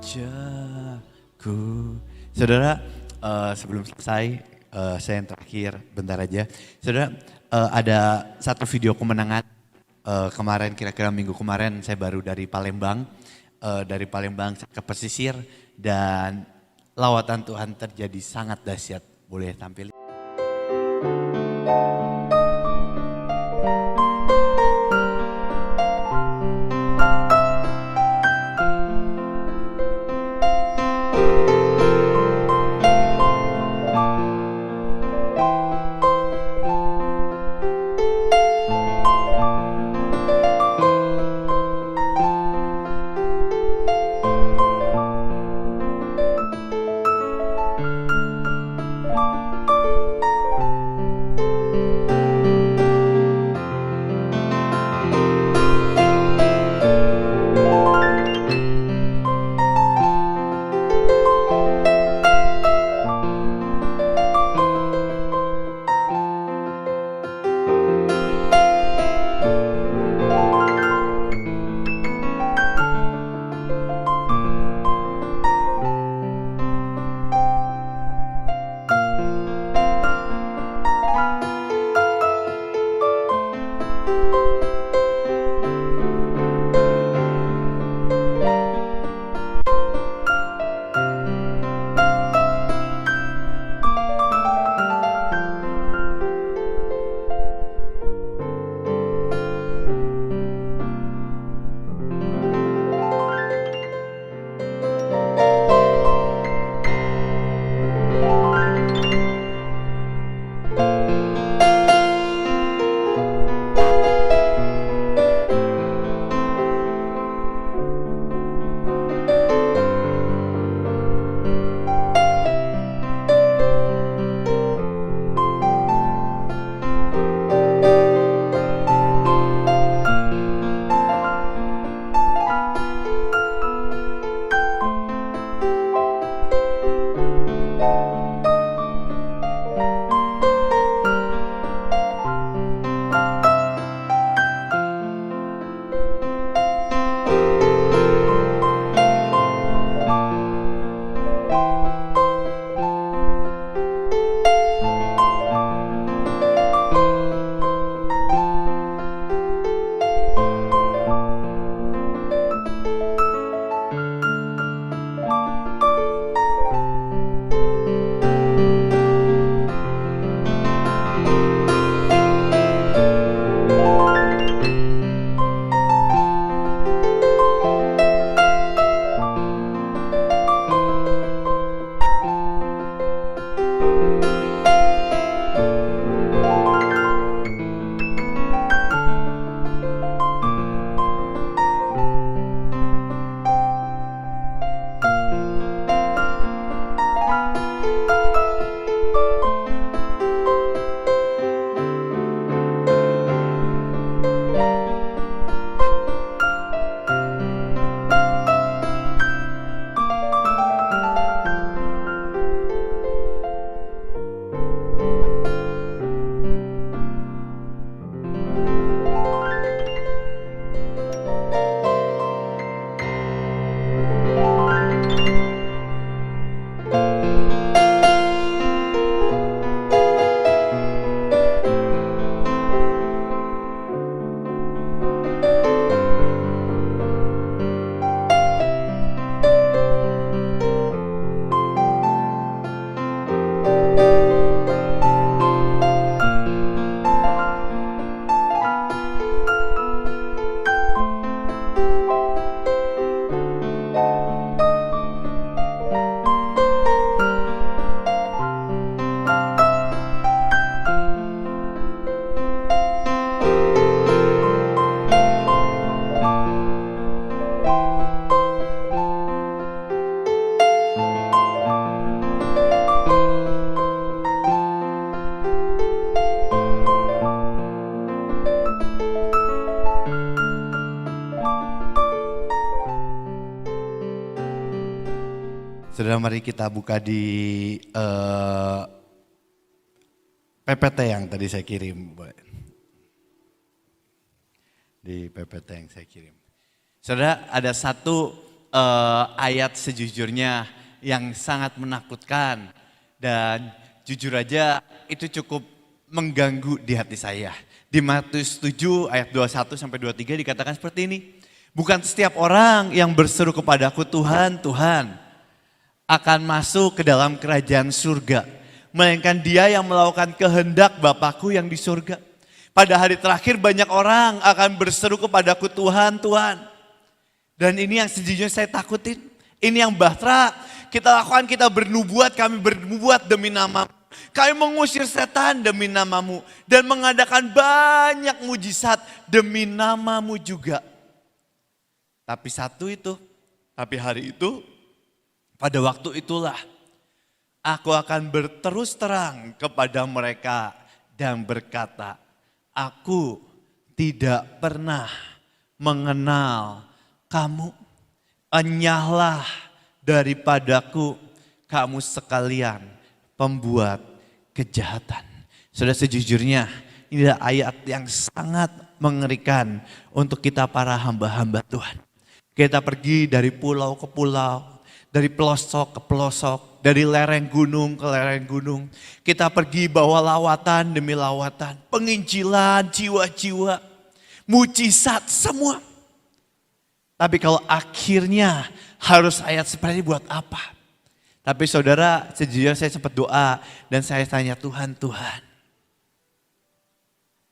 wajahku. Saudara, sebelum selesai, saya yang terakhir, bentar aja. Saudara, ada satu video kemenangan kemarin, kira-kira minggu kemarin saya baru dari Palembang. Dari Palembang ke pesisir dan lawatan Tuhan terjadi sangat dahsyat. Boleh tampil? Saudara, mari kita buka di PPT yang tadi saya kirim. Di PPT yang saya kirim. Saudara, ada satu ayat sejujurnya yang sangat menakutkan dan jujur aja itu cukup mengganggu di hati saya. Di Matius 7 ayat 21 sampai 23 dikatakan seperti ini. Bukan setiap orang yang berseru kepadaku Tuhan, Tuhan akan masuk ke dalam kerajaan surga. Melainkan dia yang melakukan kehendak Bapakku yang di surga. Pada hari terakhir banyak orang akan berseru kepadaku Tuhan, Tuhan. Dan ini yang sejujurnya saya takutin. Ini yang bahtera kita lakukan, kita bernubuat, kami bernubuat demi nama. Kami mengusir setan demi namamu. Dan mengadakan banyak mujizat demi namamu juga. Tapi tapi hari itu, pada waktu itulah, aku akan berterus terang kepada mereka dan berkata, aku tidak pernah mengenal kamu. Enyahlah daripadaku kamu sekalian pembuat kejahatan. Saudara, sejujurnya ini adalah ayat yang sangat mengerikan untuk kita para hamba-hamba Tuhan. Kita pergi dari pulau ke pulau, dari pelosok ke pelosok, dari lereng gunung ke lereng gunung. Kita pergi bawa lawatan demi lawatan, penginjilan jiwa-jiwa, mujizat semua. Tapi kalau akhirnya harus ayat seperti ini buat apa? Tapi saudara, sejujurnya saya sempat doa dan saya tanya Tuhan,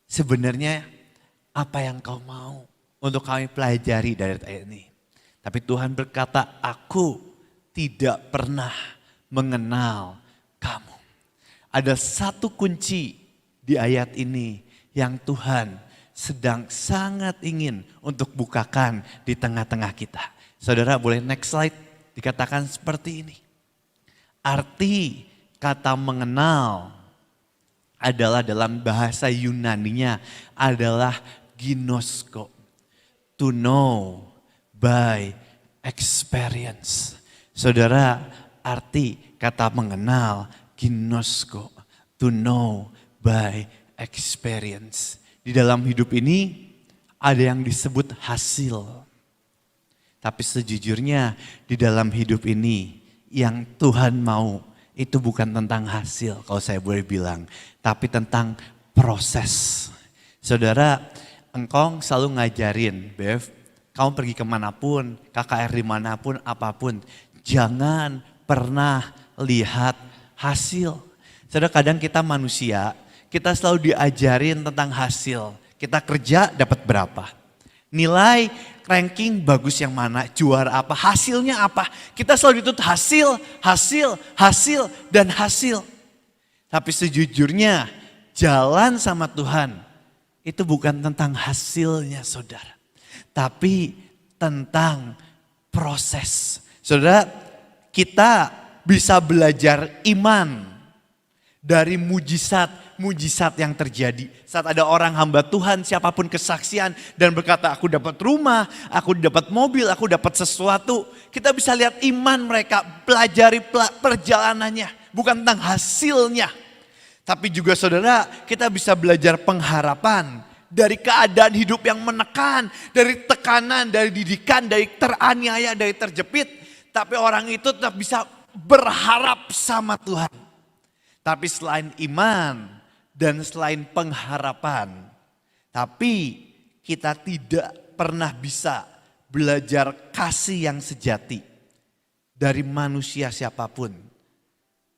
sebenarnya apa yang kau mau untuk kami pelajari dari ayat ini? Tapi Tuhan berkata, aku tidak pernah mengenal kamu. Ada satu kunci di ayat ini yang Tuhan sedang sangat ingin untuk bukakan di tengah-tengah kita. Saudara, boleh next slide, dikatakan seperti ini. Arti kata mengenal adalah dalam bahasa Yunaninya adalah ginosko. To know by experience. Saudara, arti kata mengenal ginosko. To know by experience. Di dalam hidup ini ada yang disebut hasil. Tapi sejujurnya di dalam hidup ini yang Tuhan mau itu bukan tentang hasil kalau saya boleh bilang. Tapi tentang proses. Saudara, engkau selalu ngajarin, Bev, kamu pergi kemanapun, KKR dimanapun, apapun. Jangan pernah lihat hasil. Saudara, kadang kita manusia, kita selalu diajarin tentang hasil. Kita kerja dapat berapa. Nilai ranking bagus yang mana, juara apa, hasilnya apa. Kita selalu dituntut hasil, dan hasil. Tapi sejujurnya jalan sama Tuhan itu bukan tentang hasilnya saudara. Tapi tentang proses. Saudara, kita bisa belajar iman dari mujizat yang terjadi. Saat ada orang hamba Tuhan, siapapun kesaksian dan berkata, aku dapat rumah, aku dapat mobil, aku dapat sesuatu. Kita bisa lihat iman mereka, pelajari perjalanannya. Bukan tentang hasilnya. Tapi juga saudara, kita bisa belajar pengharapan. Dari keadaan hidup yang menekan, dari tekanan, dari didikan, dari teraniaya, dari terjepit. Tapi orang itu tetap bisa berharap sama Tuhan. Tapi selain iman dan selain pengharapan, tapi kita tidak pernah bisa belajar kasih yang sejati dari manusia siapapun.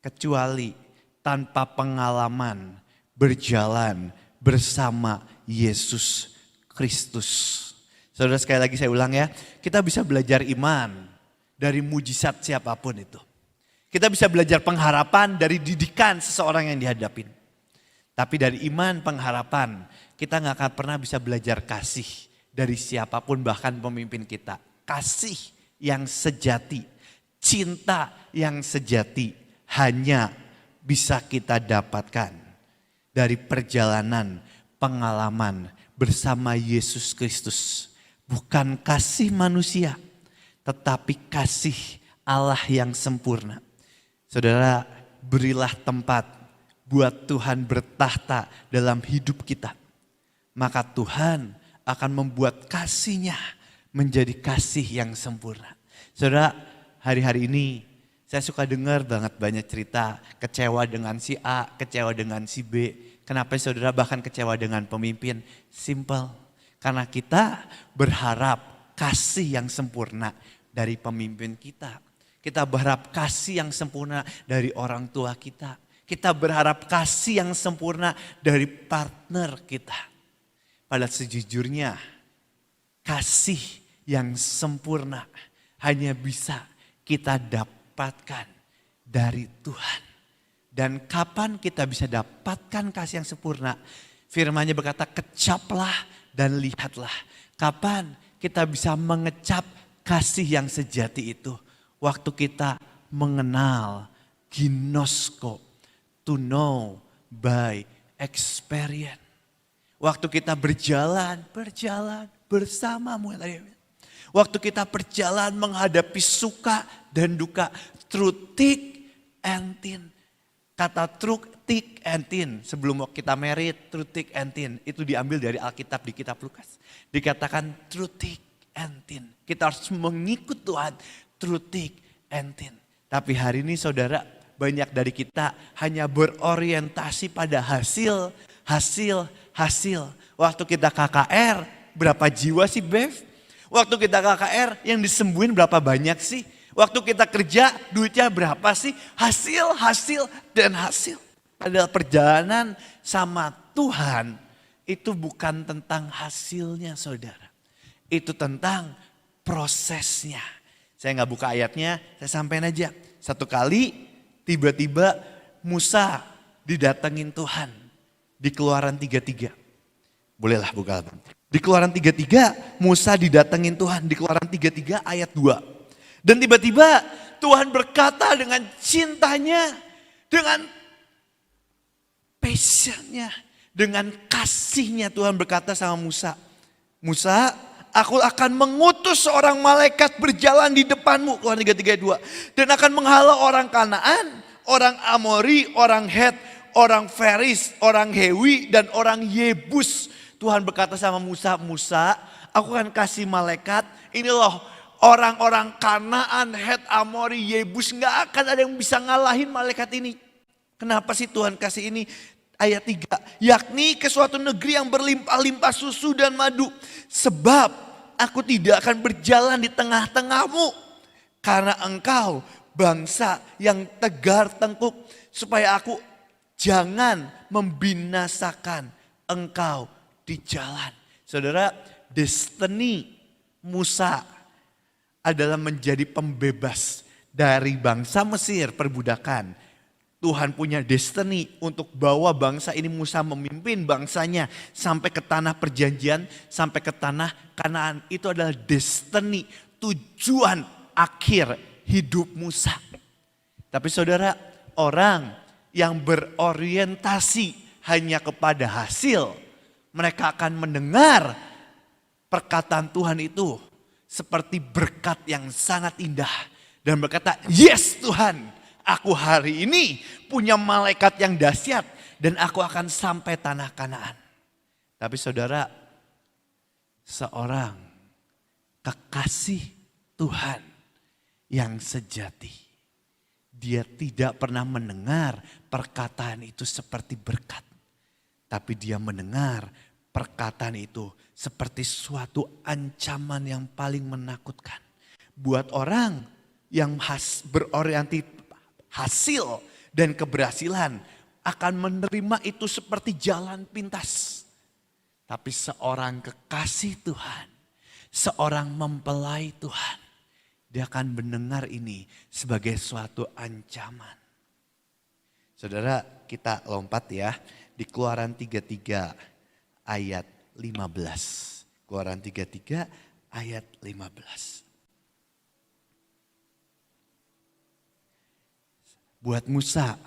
Kecuali tanpa pengalaman berjalan bersama Yesus Kristus. Saudara, sekali lagi saya ulang ya, kita bisa belajar iman dari mujizat siapapun itu. Kita bisa belajar pengharapan dari didikan seseorang yang dihadapin. Tapi dari iman pengharapan, kita gak akan pernah bisa belajar kasih dari siapapun, bahkan pemimpin kita. Kasih yang sejati, cinta yang sejati hanya bisa kita dapatkan dari perjalanan pengalaman bersama Yesus Kristus. Bukan kasih manusia, tetapi kasih Allah yang sempurna. Saudara, berilah tempat buat Tuhan bertahta dalam hidup kita. Maka Tuhan akan membuat kasih-Nya menjadi kasih yang sempurna. Saudara, hari-hari ini saya suka dengar banget banyak cerita kecewa dengan si A, kecewa dengan si B. Kenapa saudara bahkan kecewa dengan pemimpin? Simple, karena kita berharap kasih yang sempurna dari pemimpin kita. Kita berharap kasih yang sempurna dari orang tua kita. Kita berharap kasih yang sempurna dari partner kita. Padahal sejujurnya kasih yang sempurna hanya bisa kita dapatkan dari Tuhan. Dan kapan kita bisa dapatkan kasih yang sempurna? Firman-Nya berkata, kecaplah dan lihatlah. Kapan kita bisa mengecap kasih yang sejati itu? Waktu kita mengenal ginosko, to know by experience. Waktu kita berjalan bersamamu. Waktu kita berjalan menghadapi suka dan duka, through thick and thin. Kata through thick and thin, sebelum kita married, through thick and thin, itu diambil dari Alkitab di kitab Lukas. Dikatakan through thick and thin. Kita harus mengikut Tuhan through thick and thin. Tapi hari ini saudara, banyak dari kita hanya berorientasi pada hasil. Waktu kita KKR, berapa jiwa sih Bev? Waktu kita KKR yang disembuhin berapa banyak sih? Waktu kita kerja duitnya berapa sih? Hasil. Padahal perjalanan sama Tuhan itu bukan tentang hasilnya saudara. Itu tentang prosesnya. Saya nggak buka ayatnya, saya sampaikan aja. Satu kali tiba-tiba Musa didatengin Tuhan di Keluaran 33. Bolehlah buka. Di Keluaran 33 Musa didatengin Tuhan di Keluaran 33 ayat 2. Dan tiba-tiba Tuhan berkata dengan cintanya, dengan passionnya, dengan kasihnya Tuhan berkata sama Musa. Musa, aku akan mengutus seorang malaikat berjalan di depanmu, Keluaran 33:2. Dan akan menghalau orang Kanaan, orang Amori, orang Het, orang Feris, orang Hewi, dan orang Yebus. Tuhan berkata sama Musa, Musa, aku akan kasih malaikat, ini loh orang-orang Kanaan, Het, Amori, Yebus, gak akan ada yang bisa ngalahin malaikat ini. Kenapa sih Tuhan kasih ini? Ayat 3, yakni ke suatu negeri yang berlimpah-limpah susu dan madu. Sebab aku tidak akan berjalan di tengah-tengahmu. Karena engkau bangsa yang tegar tengkuk. Supaya aku jangan membinasakan engkau di jalan. Saudara, destiny Musa adalah menjadi pembebas dari bangsa Mesir perbudakan. Tuhan punya destiny untuk bawa bangsa ini, Musa memimpin bangsanya sampai ke tanah perjanjian, sampai ke tanah Kanaan. Itu adalah destiny, tujuan akhir hidup Musa. Tapi saudara, orang yang berorientasi hanya kepada hasil, mereka akan mendengar perkataan Tuhan itu seperti berkat yang sangat indah. Dan berkata, yes Tuhan, aku hari ini punya malaikat yang dahsyat dan aku akan sampai tanah Kanaan. Tapi saudara, seorang kekasih Tuhan yang sejati, dia tidak pernah mendengar perkataan itu seperti berkat. Tapi dia mendengar perkataan itu seperti suatu ancaman yang paling menakutkan. Buat orang yang berorientasi hasil dan keberhasilan akan menerima itu seperti jalan pintas. Tapi seorang kekasih Tuhan, seorang mempelai Tuhan, dia akan mendengar ini sebagai suatu ancaman. Saudara, kita lompat ya di Keluaran 33 ayat 15. Keluaran 33 ayat 15. Buat Musa,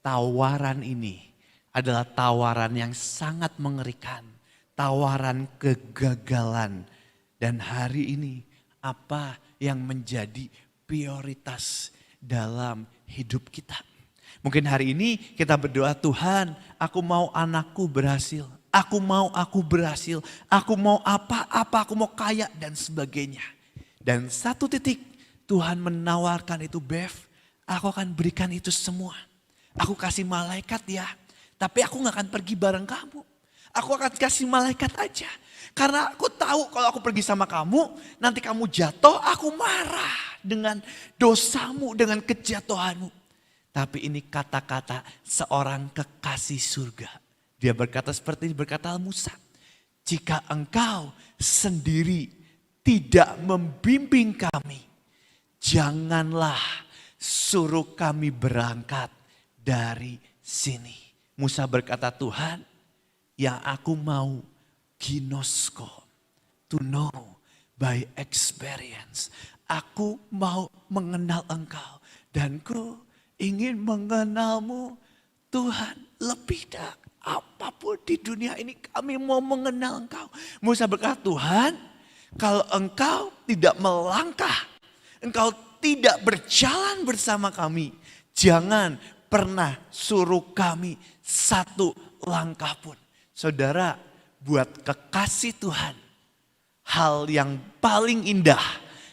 tawaran ini adalah tawaran yang sangat mengerikan. Tawaran kegagalan. Dan hari ini apa yang menjadi prioritas dalam hidup kita? Mungkin hari ini kita berdoa, Tuhan, aku mau anakku berhasil. Aku mau aku berhasil. Aku mau apa, aku mau kaya dan sebagainya. Dan satu titik Tuhan menawarkan itu, Bev, aku akan berikan itu semua. Aku kasih malaikat ya, tapi aku gak akan pergi bareng kamu. Aku akan kasih malaikat aja. Karena aku tahu kalau aku pergi sama kamu, nanti kamu jatuh, aku marah dengan dosamu, dengan kejatuhanmu. Tapi ini kata-kata seorang kekasih surga. Dia berkata seperti ini, berkata Musa, jika engkau sendiri tidak membimbing kami, janganlah suruh kami berangkat dari sini. Musa berkata, Tuhan, yang aku mau ginosko, to know by experience. Aku mau mengenal engkau dan ku ingin mengenalmu Tuhan lebih dari apapun di dunia ini, kami mau mengenal engkau. Musa berkata, Tuhan, kalau engkau tidak melangkah, engkau tidak berjalan bersama kami, jangan pernah suruh kami satu langkah pun. Saudara, buat kekasih Tuhan, hal yang paling indah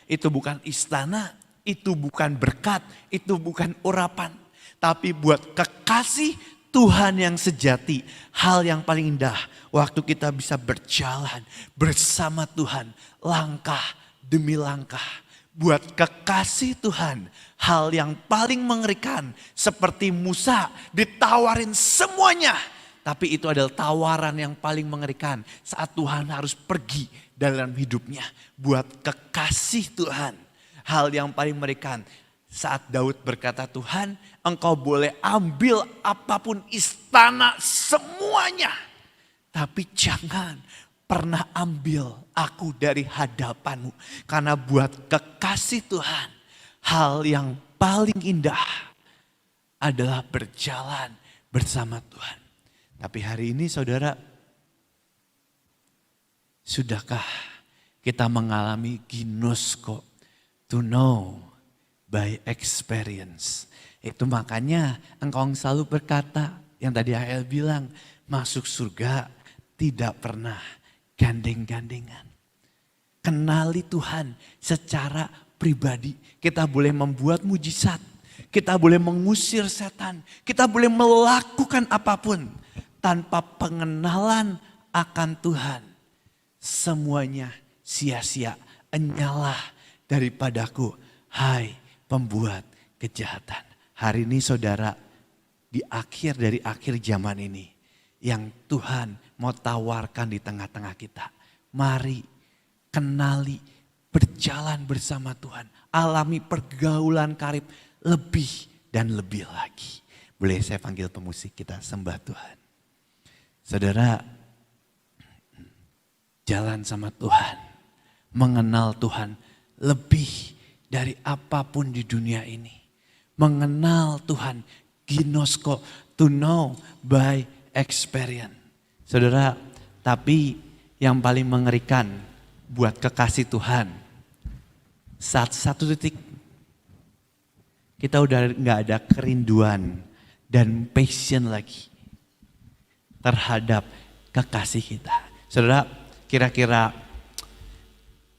itu bukan istana, itu bukan berkat, itu bukan urapan. Tapi buat kekasih Tuhan yang sejati, hal yang paling indah waktu kita bisa berjalan bersama Tuhan langkah demi langkah. Buat kekasih Tuhan, hal yang paling mengerikan seperti Musa ditawarin semuanya. Tapi itu adalah tawaran yang paling mengerikan saat Tuhan harus pergi dalam hidupnya. Buat kekasih Tuhan, hal yang paling mengerikan saat Daud berkata, Tuhan, engkau boleh ambil apapun istana semuanya. Tapi jangan pernah ambil aku dari hadapanmu. Karena buat kekasih Tuhan, hal yang paling indah adalah berjalan bersama Tuhan. Tapi hari ini saudara, sudahkah kita mengalami ginosko, to know by experience? Itu makanya engkau selalu berkata, yang tadi AL bilang, masuk surga tidak pernah gandeng-gandengan. Kenali Tuhan secara pribadi. Kita boleh membuat mujizat, kita boleh mengusir setan, kita boleh melakukan apapun. Tanpa pengenalan akan Tuhan, semuanya sia-sia. Enyalah daripadaku, hai pembuat kejahatan. Hari ini saudara, di akhir dari akhir zaman ini, yang Tuhan mau tawarkan di tengah-tengah kita. Mari kenali, berjalan bersama Tuhan. Alami pergaulan karib lebih dan lebih lagi. Boleh saya panggil pemusik, kita sembah Tuhan. Saudara, jalan sama Tuhan, mengenal Tuhan lebih dari apapun di dunia ini. Mengenal Tuhan, ginosko, to know by experience. Saudara, tapi yang paling mengerikan buat kekasih Tuhan, saat satu titik kita udah gak ada kerinduan dan passion lagi terhadap kekasih kita. Saudara, kira-kira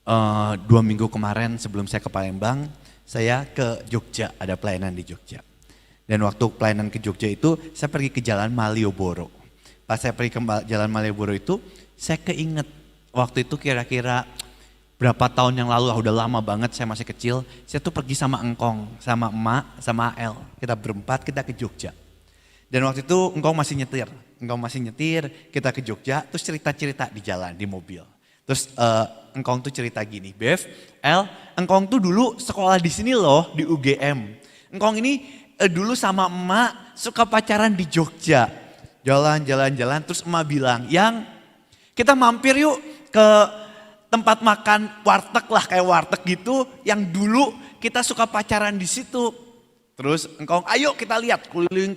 2 minggu kemarin sebelum saya ke Palembang, saya ke Jogja, ada pelayanan di Jogja. Dan waktu pelayanan ke Jogja itu, saya pergi ke Jalan Malioboro. Pas saya pergi ke Jalan Malioboro itu, saya keinget waktu itu kira-kira berapa tahun yang lalu, udah lama banget, saya masih kecil. Saya tuh pergi sama Engkong, sama emak, sama AL. Kita berempat, kita ke Jogja. Dan waktu itu Engkong masih nyetir, kita ke Jogja, terus cerita-cerita di jalan, di mobil. Terus Engkong tuh cerita gini, Bev, El, Engkong tuh dulu sekolah di sini loh, di UGM. Engkong ini dulu sama emak suka pacaran di Jogja. Jalan-jalan, terus emak bilang, yang kita mampir yuk ke tempat makan warteg lah, kayak warteg gitu, yang dulu kita suka pacaran di situ. Terus Engkong, ayo kita lihat, keliling.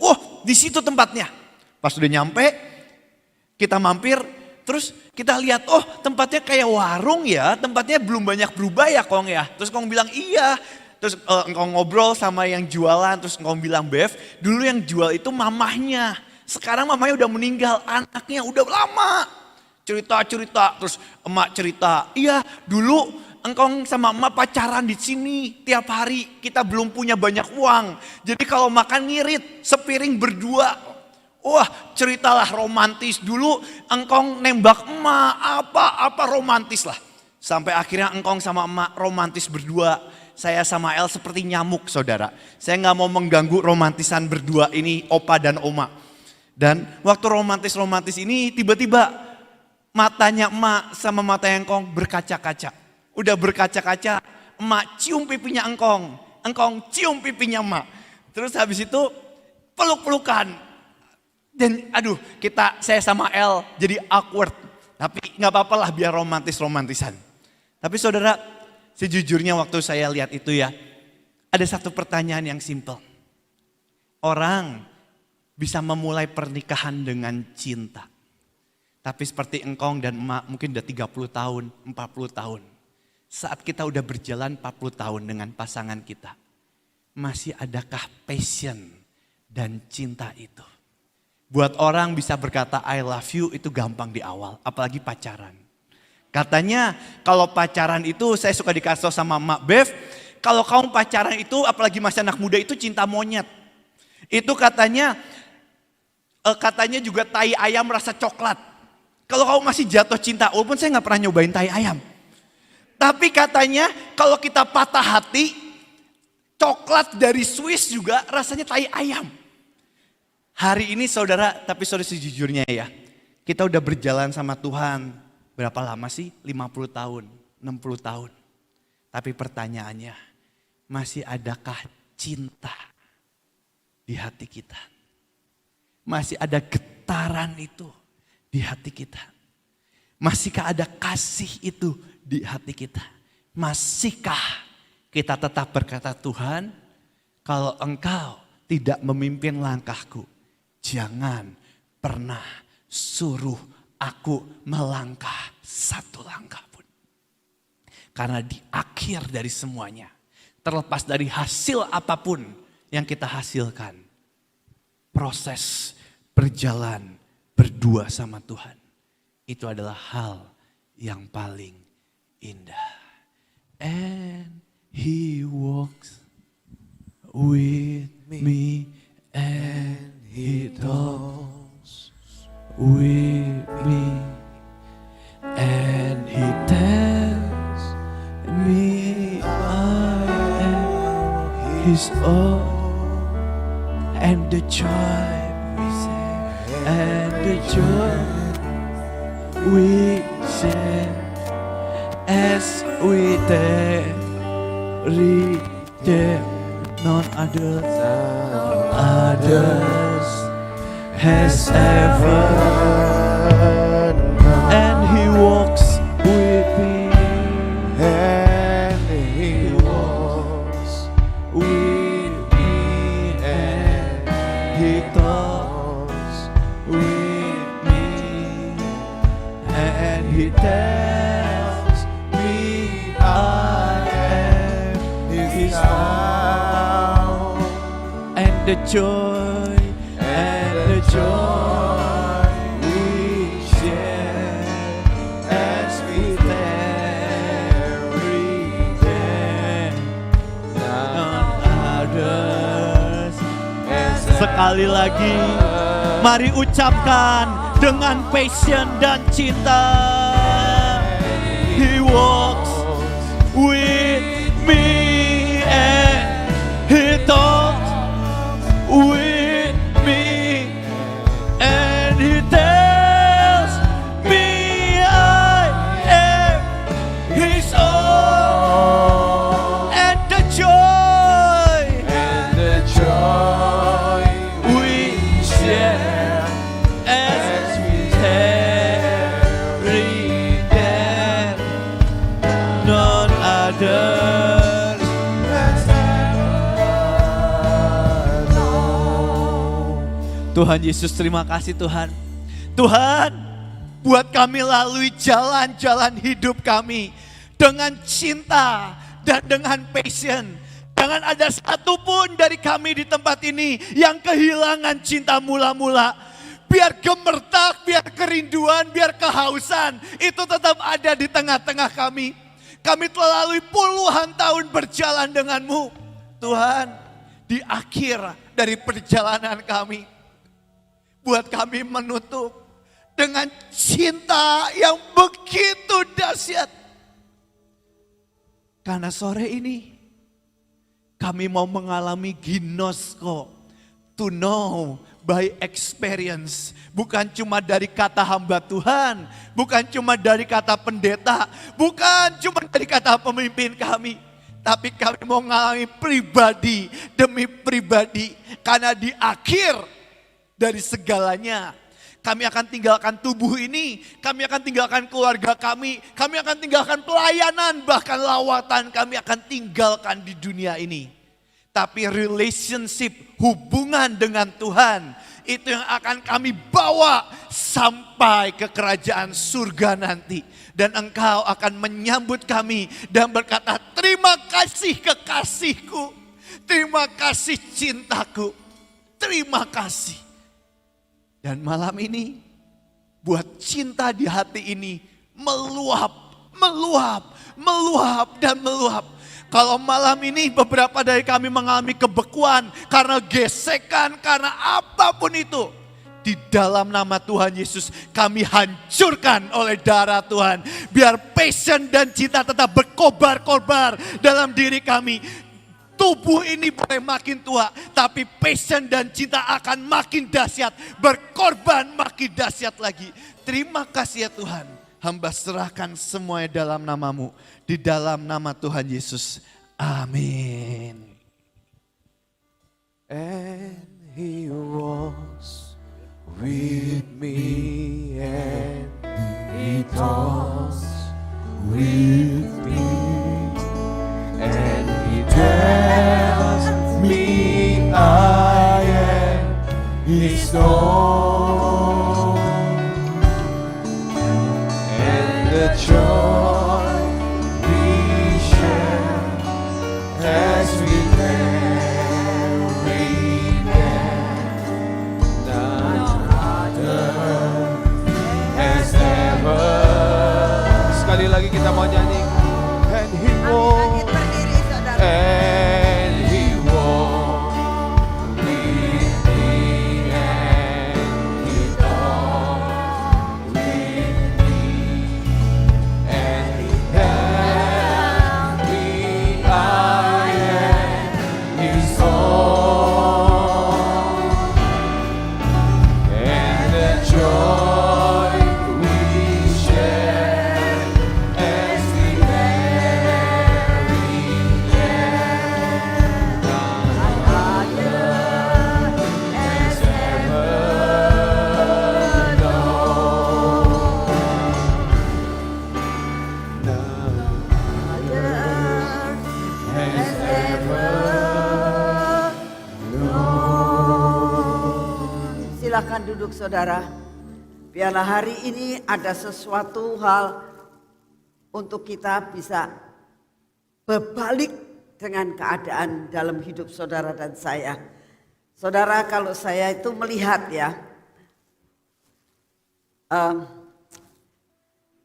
Wah, di situ tempatnya. Pas udah nyampe, kita mampir, terus kita lihat, oh tempatnya kayak warung ya, tempatnya belum banyak berubah ya Kong ya. Terus Kong bilang iya. Terus Engkong ngobrol sama yang jualan, terus Engkong bilang, Bev, dulu yang jual itu mamahnya. Sekarang mamahnya udah meninggal, anaknya udah lama. Cerita, terus emak cerita, iya dulu engkong sama emak pacaran di sini tiap hari. Kita belum punya banyak uang. Jadi kalau makan ngirit, sepiring berdua. Wah, ceritalah romantis. Dulu engkong nembak emak, apa romantis lah. Sampai akhirnya engkong sama emak romantis berdua. Saya sama El seperti nyamuk, saudara. Saya gak mau mengganggu romantisan berdua ini, opa dan oma. Dan waktu romantis-romantis ini tiba-tiba matanya emak sama matanya engkong berkaca-kaca. Udah berkaca-kaca, emak cium pipinya engkong cium pipinya emak. Terus habis itu peluk-pelukan. Dan saya sama El jadi awkward. Tapi gak apa-apa lah biar romantis-romantisan. Tapi saudara, sejujurnya waktu saya lihat itu ya, ada satu pertanyaan yang simple. Orang bisa memulai pernikahan dengan cinta. Tapi seperti engkong dan emak mungkin udah 30 tahun, 40 tahun. Saat kita udah berjalan 40 tahun dengan pasangan kita. Masih adakah passion dan cinta itu? Buat orang bisa berkata I love you itu gampang di awal, apalagi pacaran. Katanya kalau pacaran itu saya suka dikasih sama emak, Bev, kalau kamu pacaran itu apalagi masih anak muda itu cinta monyet. Itu katanya juga tai ayam rasa coklat. Kalau kamu masih jatuh cinta, walaupun saya gak pernah nyobain tai ayam. Tapi katanya kalau kita patah hati, coklat dari Swiss juga rasanya tai ayam. Hari ini saudara, tapi saudara sejujurnya ya, kita udah berjalan sama Tuhan berapa lama sih? 50 tahun, 60 tahun. Tapi pertanyaannya, masih adakah cinta di hati kita? Masih ada getaran itu di hati kita? Masihkah ada kasih itu di hati kita? Masihkah kita tetap berkata, Tuhan, kalau engkau tidak memimpin langkahku, jangan pernah suruh aku melangkah satu langkah pun. Karena di akhir dari semuanya, terlepas dari hasil apapun yang kita hasilkan, proses berjalan berdua sama Tuhan, itu adalah hal yang paling indah. And He walks with me and He talks with me and He tells me I am His own, and the joy we share, and the joy we share as we tarry there, none others has ever known. And He walks with me, and He walks with me, and He talks with me, and He tells me I am His own, and the joy we share as we tarry there, none others. Sekali lagi, mari ucapkan dengan passion dan cinta. He walks with me and He talks with me and He tells me I am His own, and the joy we share as we tarry there, none others has ever known. Tuhan Yesus, terima kasih Tuhan. Tuhan, buat kami lalui jalan-jalan hidup kami dengan cinta dan dengan passion. Jangan ada satupun dari kami di tempat ini yang kehilangan cinta mula-mula. Biar gemertak, biar kerinduan, biar kehausan, itu tetap ada di tengah-tengah kami. Kami telah lalui puluhan tahun berjalan denganmu. Tuhan, di akhir dari perjalanan kami, buat kami menutup dengan cinta yang begitu dahsyat. Karena sore ini kami mau mengalami ginosko, to know by experience. Bukan cuma dari kata hamba Tuhan, bukan cuma dari kata pendeta, bukan cuma dari kata pemimpin kami. Tapi kami mau mengalami pribadi demi pribadi. Karena di akhir dari segalanya, kami akan tinggalkan tubuh ini, kami akan tinggalkan keluarga kami akan tinggalkan pelayanan, bahkan lawatan kami akan tinggalkan di dunia ini. Tapi relationship, hubungan dengan Tuhan, itu yang akan kami bawa sampai ke kerajaan surga nanti. Dan Engkau akan menyambut kami dan berkata, terima kasih kekasihku, terima kasih cintaku, terima kasih. Dan malam ini, buat cinta di hati ini meluap, meluap, meluap dan meluap. Kalau malam ini beberapa dari kami mengalami kebekuan karena gesekan, karena apapun itu. Di dalam nama Tuhan Yesus kami hancurkan oleh darah Tuhan. Biar passion dan cinta tetap berkobar-kobar dalam diri kami. Tubuh ini boleh makin tua, tapi passion dan cinta akan makin dahsyat. Berkorban makin dahsyat lagi. Terima kasih ya Tuhan. Hamba serahkan semuanya dalam namamu. Di dalam nama Tuhan Yesus. Amin. And he was with me and he talks with me and he tells me I am his own, and the joy we share as we carry them, none other has ever. Sekali lagi kita mau nyanyi. And he walked, and he walked with me, and he talked with me, and he held me, I am his own, and the joy we share as we carry them, none other has ever known, none has ever known. Silakan duduk saudara. Biarlah hari ini ada sesuatu hal untuk kita bisa berbalik dengan keadaan dalam hidup saudara dan saya. Saudara, kalau saya itu melihat ya,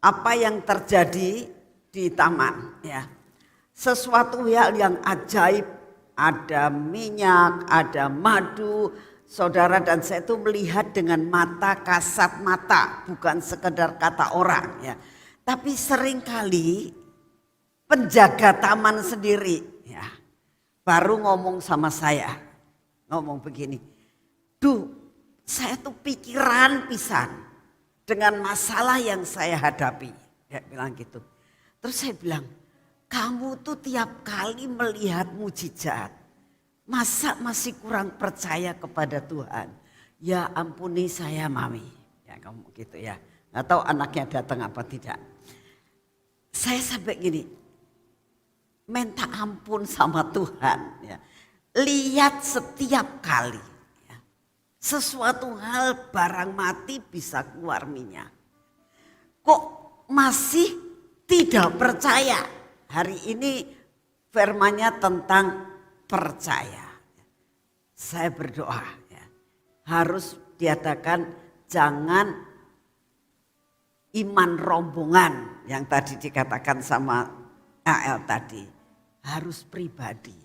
apa yang terjadi di taman ya. Sesuatu hal yang ajaib, ada minyak, ada madu. Saudara dan saya itu melihat dengan mata kasat mata, bukan sekedar kata orang ya. Tapi seringkali penjaga taman sendiri ya baru ngomong sama saya, ngomong begini, duh saya tuh pikiran pisan dengan masalah yang saya hadapi. Dia bilang gitu. Terus saya bilang, kamu tuh tiap kali melihat mujizat, masa masih kurang percaya kepada Tuhan? Ya ampuni saya mami. Ya kamu gitu ya. Nggak tahu anaknya datang apa tidak. Saya sampai gini, minta ampun sama Tuhan. Ya. Lihat setiap kali. Ya. Sesuatu hal barang mati bisa keluar minyak. Kok masih tidak percaya? Hari ini firman-Nya tentang percaya. Saya berdoa ya, harus diadakan jangan iman rombongan yang tadi dikatakan sama AL tadi harus pribadi.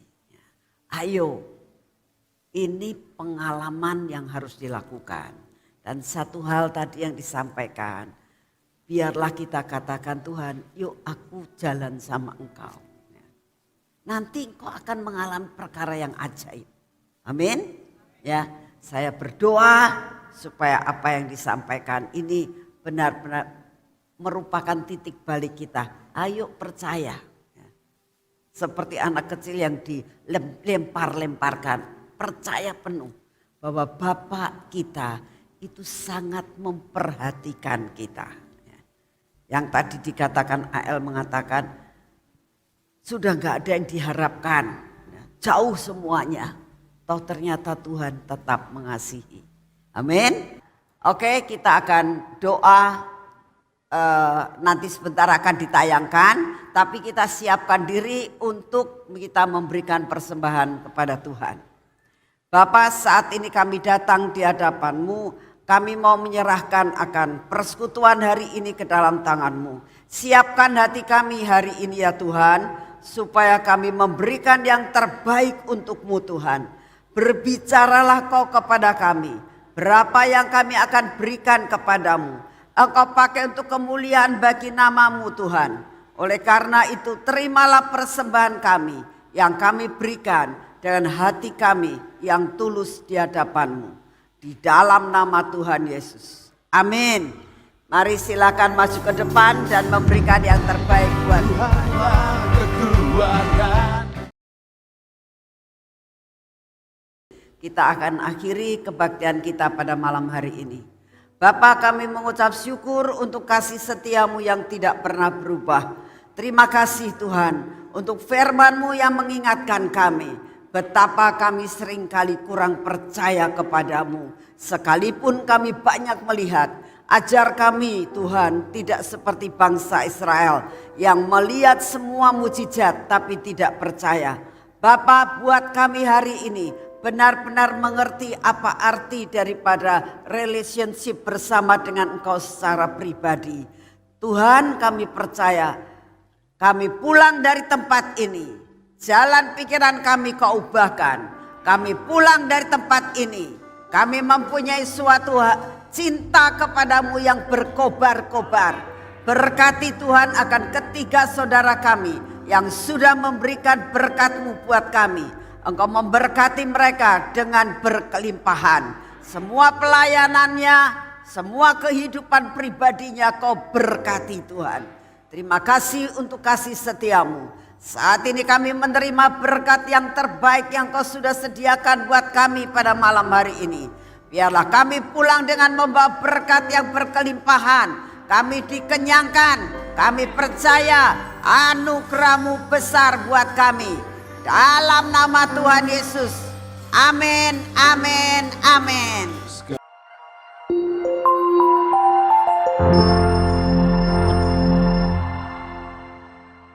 Ayo, ini pengalaman yang harus dilakukan. Dan satu hal tadi yang disampaikan, biarlah kita katakan Tuhan, yuk aku jalan sama engkau. Nanti engkau akan mengalami perkara yang ajaib. Amin. Ya, saya berdoa supaya apa yang disampaikan ini benar-benar merupakan titik balik kita. Ayo percaya. Seperti anak kecil yang dilempar-lemparkan. Percaya penuh bahwa Bapak kita itu sangat memperhatikan kita. Yang tadi dikatakan AL mengatakan sudah gak ada yang diharapkan. Jauh semuanya. Toh ternyata Tuhan tetap mengasihi. Amin. Oke, kita akan doa. Nanti sebentar akan ditayangkan, tapi kita siapkan diri untuk kita memberikan persembahan kepada Tuhan. Bapa, saat ini kami datang di hadapan-Mu, kami mau menyerahkan akan persekutuan hari ini ke dalam tangan-Mu. Siapkan hati kami hari ini ya Tuhan, supaya kami memberikan yang terbaik untuk-Mu Tuhan. Berbicaralah Kau kepada kami, berapa yang kami akan berikan kepadamu. Engkau pakai untuk kemuliaan bagi nama-Mu Tuhan. Oleh karena itu terimalah persembahan kami yang kami berikan dengan hati kami yang tulus di hadapan-Mu. Di dalam nama Tuhan Yesus. Amin. Mari silakan maju ke depan dan memberikan yang terbaik buat Tuhan. Kita akan akhiri kebaktian kita pada malam hari ini. Bapa, kami mengucap syukur untuk kasih setia-Mu yang tidak pernah berubah. Terima kasih Tuhan untuk firman-Mu yang mengingatkan kami betapa kami seringkali kurang percaya kepadamu. Sekalipun kami banyak melihat, ajar kami Tuhan tidak seperti bangsa Israel yang melihat semua mujizat tapi tidak percaya. Bapa, buat kami hari ini benar-benar mengerti apa arti daripada relationship bersama dengan Engkau secara pribadi. Tuhan, kami percaya kami pulang dari tempat ini, jalan pikiran kami Kau ubahkan. Kami pulang dari tempat ini, kami mempunyai suatu cinta kepadamu yang berkobar-kobar. Berkati Tuhan akan ketiga saudara kami yang sudah memberikan berkat-Mu buat kami. Engkau memberkati mereka dengan berkelimpahan. Semua pelayanannya, semua kehidupan pribadinya Kau berkati Tuhan. Terima kasih untuk kasih setia-Mu. Saat ini kami menerima berkat yang terbaik yang Kau sudah sediakan buat kami pada malam hari ini. Biarlah kami pulang dengan membawa berkat yang berkelimpahan. Kami dikenyangkan, kami percaya anugerah-Mu besar buat kami. Dalam nama Tuhan Yesus. Amin, amin, amin.